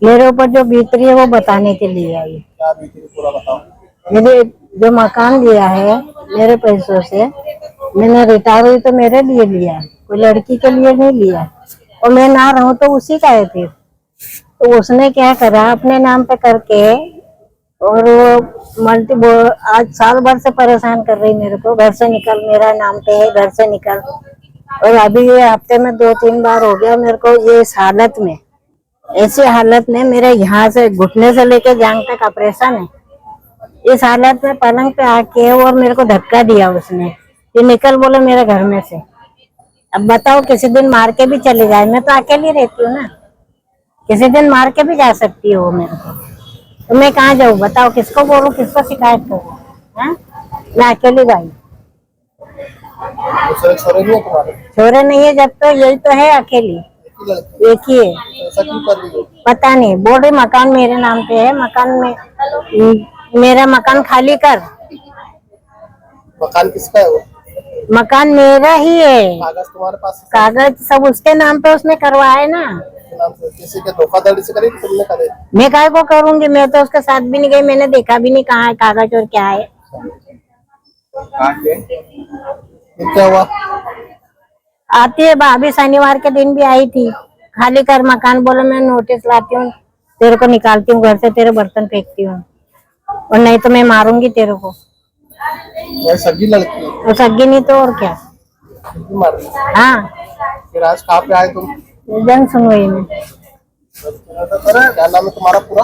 मेरे ऊपर जो बीत रही है वो बताने के लिए आई। क्या बीती थी पूरा बताओ। मैंने जो मकान लिया है मेरे पैसों से, मैंने रिटायर हुई तो मेरे लिए लिया है, कोई लड़की के लिए नहीं लिया है। और मैं ना रहूं तो उसी का है फिर। तो उसने क्या करा अपने नाम पे करके, और वो आज साल भर से परेशान कर रही मेरे को, घर से निकल, मेरा नाम पे है, घर से निकल। और अभी ये हफ्ते में 2-3 बार हो गया मेरे को ये इस हालत में, ऐसी हालत में मेरे यहाँ से घुटने से लेके जांग तक ऑपरेशन है। इस हालत में पलंग पे आके और मेरे को धक्का दिया उसने, ये निकल बोले मेरे घर में से। अब बताओ, किसी दिन मार के भी चले जाए, मैं तो अकेली रहती हूँ ना, किसी दिन मार के भी जा सकती है वो मेरे को। तो मैं कहाँ जाऊँ बताओ, किसको बोलूँ, किसको शिकायत करूँ? हाँ? मैं अकेली भाई, दूसरे छोरे नहीं है तुम्हारे? छोरे नहीं है, जब तो यही तो है अकेली, एक ही लड़की एक ही है। है। ऐसा क्यों कर रही हो? पता नहीं, बोल रही मकान मेरे नाम पे है, मकान में मेरा मकान खाली कर। मकान किसका है वो? मकान मेरा ही है, कागज तुम्हारे पास है? कागज सब उसके नाम पे उसने करवाया है ना। उसके नाम से किसी के धोखाधड़ी से करे कि तुमने करे? मैं काय को करूंगी, मैं तो उसके साथ भी नहीं गई, मैंने देखा भी नहीं कहाँ है कागज और क्या है। फिर क्या हुआ? आती है भाभी, शनिवार के दिन भी आई थी, खाली कर मकान, बोलो मैं नोटिस लाती हूँ, तेरे को निकालती हूँ घर से, तेरे बर्तन फेंकती हूँ, और नहीं तो मैं मारूंगी तेरे को। वह सगी लड़की है? और सगी नहीं तो और क्या। क्यों मार रही है? हाँ, फिर आज कहाँ पे आए तुम? जन सुनवाई में। क्या नाम है तुम्हारा पूरा?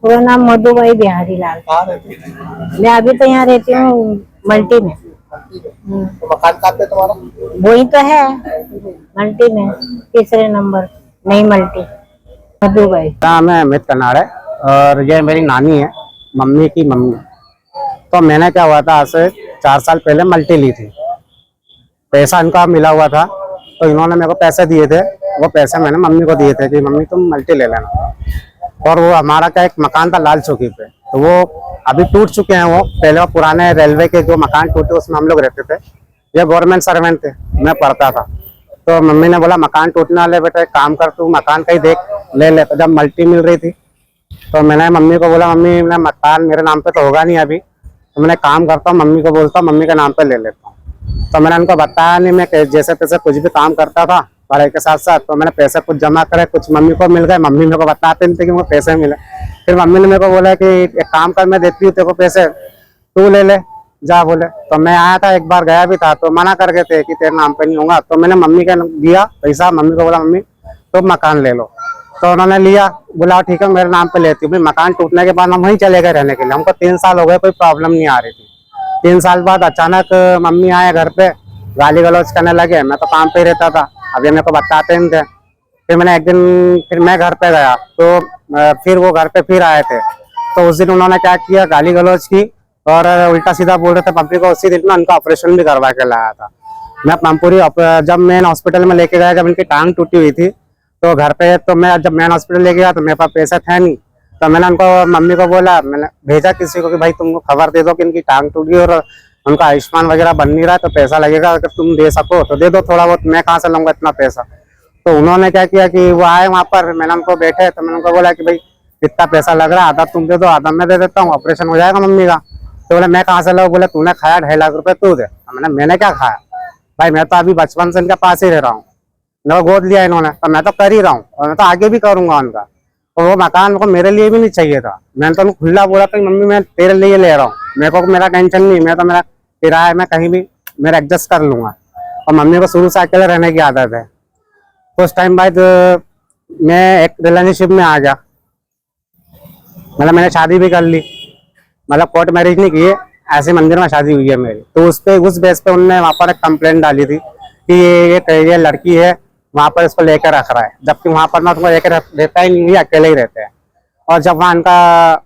पूरा नाम मधुबाई बिहारी लाल। कहाँ रहती है? मैं अभी तो यहाँ रहती हूँ मल्टी में। तो मकान कहाँ पे है तुम्हारा? वही तो है मल्टी में, तीसरे नंबर, नई मल्टी, मधुबाई। नाम है अमित कनाड़ है और ये मेरी नानी है, मम्मी की मम्मी। तो मैंने क्या हुआ था, आज से 4 साल पहले मल्टी ली थी, पैसा इनका मिला हुआ था, तो इन्होंने मेरे को पैसे दिए थे, वो पैसे मैंने मम्मी को दिए थे कि मम्मी तुम मल्टी ले लेना। और वो हमारा क्या एक मकान था लाल चौकी पे, तो वो अभी टूट चुके हैं। वो पहले वो पुराने रेलवे के जो मकान टूटे उसमें हम लोग रहते थे, ये गवर्नमेंट सर्वेंट थे, मैं पढ़ता था। तो मम्मी ने बोला मकान टूटने वाले, बेटा एक काम कर, तू मकान का ही देख ले ले। तो जब मल्टी मिल रही थी तो मैंने मम्मी को बोला, मम्मी मैं मकान मेरे नाम पे तो होगा नहीं अभी, तो मैंने काम करता हूँ, मम्मी को बोलता हूँ मम्मी के नाम पे ले लेता हूँ। तो मैंने उनको बताया नहीं, मैं जैसे तैसे कुछ भी काम करता था पढ़ाई के साथ साथ, तो मैंने पैसे कुछ जमा करे, कुछ मम्मी को मिल गए, मम्मी मेरे को बताते नहीं थे कि मुझे पैसे मिले। फिर मम्मी ने मेरे को बोला कि एक काम कर, मैं देती हूँ तेरे को पैसे, तू ले ले जा बोले। तो मैं आया था, एक बार गया भी था, तो मना कर गए थे कि तेरे नाम पे नहीं होगा। तो मैंने मम्मी का दिया पैसा, मम्मी को बोला मम्मी तो मकान ले लो, तो उन्होंने लिया, बोला ठीक है मेरे नाम पे लेती हूँ। मकान टूटने के बाद हम वहीं चले गए रहने के लिए, हमको 3 साल हो गए, कोई प्रॉब्लम नहीं आ रही थी। 3 साल बाद अचानक मम्मी आए घर पे, गाली गलौज करने लगे, मैं तो काम पे ही रहता था, अभी मेरे को बताते नहीं थे। फिर मैंने एक दिन, फिर मैं घर पे गया तो फिर वो घर पे फिर आए थे, तो उस दिन उन्होंने क्या किया, गाली गलौज की और उल्टा सीधा बोल रहे थे मम्मी को। उसी दिन ना उनका ऑपरेशन भी करवा के लाया था मैं पामपुरी। जब मैं हॉस्पिटल में लेके गया, जब इनकी टांग टूटी हुई थी, तो घर पे, तो मैं जब मैं हॉस्पिटल लेके गया तो मेरे पास पैसा था नहीं, तो मैंने उनको मम्मी को बोला, मैंने भेजा किसी को कि भाई तुमको खबर दे दो कि इनकी टांग टूट गई और उनका आयुष्मान वगैरह बन नहीं रहा है, तो पैसा लगेगा, अगर तुम दे सको तो दे दो थोड़ा बहुत, मैं कहाँ से लूंगा इतना पैसा। तो उन्होंने क्या किया कि वो आए वहाँ पर, मैंने उनको बैठे, तो मैंने उनको बोला कि भाई इतना पैसा लग रहा है, आधा तुम दे दो आधा मैं दे देता हूँ, ऑपरेशन हो जाएगा मम्मी का। तो बोले मैं कहाँ से लाऊं? बोले तूने खाया 2.5 लाख रुपए तू दे। मैंने क्या खाया भाई, मैं तो अभी बचपन से इनके पास ही रह रहा हूँ, मेरे गोद लिया इन्होंने, तो मैं तो कर ही रहा हूँ और मैं तो आगे भी करूंगा उनका। और वो मकान को मेरे लिए भी नहीं चाहिए था, मैंने तो उनको खुला बोला था मम्मी मैं तेरे लिए ले रहा हूँ, मेरे को मेरा टेंशन नहीं, मैं तो मेरा किराया मैं कहीं भी मेरा एडजस्ट कर लूंगा। और मम्मी को शुरू से अकेले रहने की आदत है। तो उस टाइम बाद मैं एक रिलेशनशिप में आ गया, मतलब मैंने शादी भी कर ली, मतलब कोर्ट मैरिज नहीं की है, ऐसे मंदिर में शादी हुई है मेरी। तो उस बेस पे उन्होंने वहाँ पर एक कंप्लेंट डाली थी कि ये लड़की है वहाँ पर इसको लेकर रख रहा है, जबकि वहाँ पर ना उसको लेकर रहता ही नहीं है, अकेले ही रहते हैं। और जब वहाँ इनका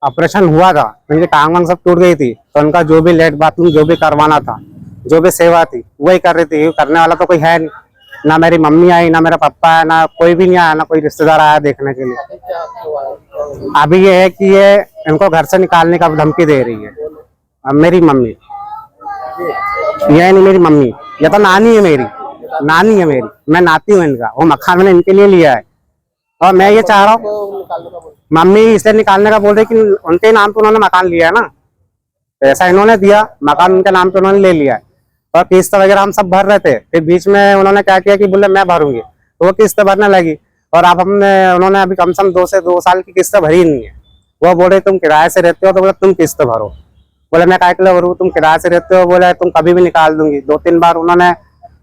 ऑपरेशन हुआ था, उनकी टांग वांग सब टूट गई थी, तो उनका जो भी लेट बाथरूम जो भी करवाना था, जो भी सेवा थी वही कर रही थी, करने वाला तो कोई है नहीं, ना मेरी मम्मी आई, ना मेरा पापा आया, ना कोई भी नहीं आया, ना कोई रिश्तेदार आया देखने के लिए। अभी ये है कि ये इनको घर से निकालने का धमकी दे रही है। अब मेरी मम्मी, ये नहीं मेरी मम्मी, ये तो नानी है मेरी, नानी है मेरी, मैं नाती हूँ इनका, वो मकान मैंने इनके लिए लिया है, और मैं ये चाह रहा हूँ, तो निकालने का बोल। मम्मी इसलिए निकालने का बोल रही कि उनके नाम पे उन्होंने मकान लिया है ना, पैसा इन्होंने दिया, मकान उनके नाम पे उन्होंने ले लिया है, और किस्त वगैरह हम सब भर रहे थे। फिर बीच में उन्होंने क्या किया कि बोले मैं भरूंगी, तो वो किस्त भरने लगी। और अब उन्होंने अभी कम से कम 2 साल की किस्त भरी नहीं है। वो बोले तुम किराए से रहते हो, तो बोले तुम किस्त भरो। बोले मैं काय के लिए भरूं, तुम किराए से रहते हो, बोले तुम कभी भी निकाल दूंगी। 2-3 बार उन्होंने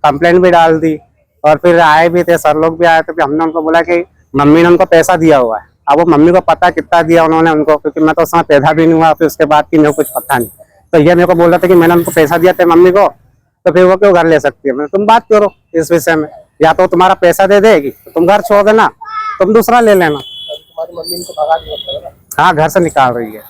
कंप्लेंट भी डाल दी, और फिर आए भी थे, सर लोग भी आए थे। फिर हमने उनको बोला कि मम्मी ने उनको पैसा दिया हुआ है। अब वो मम्मी को पता कितना दिया उन्होंने उनको, क्योंकि मैं तो उस समय पैदा भी नहीं हुआ, फिर उसके बाद की मेरे को कुछ पता नहीं। तो ये मेरे को बोल रहा था कि मैंने उनको पैसा दिया था मम्मी को, तो फिर वो क्यों घर ले सकती है। मैंने तुम बात करो इस विषय में, या तो तुम्हारा पैसा दे देगी तो तुम घर छोड़ देना, तुम दूसरा ले लेना। तुम्हारी मम्मी इनको भगा दी मतलब है ना? हाँ, घर से निकाल रही है।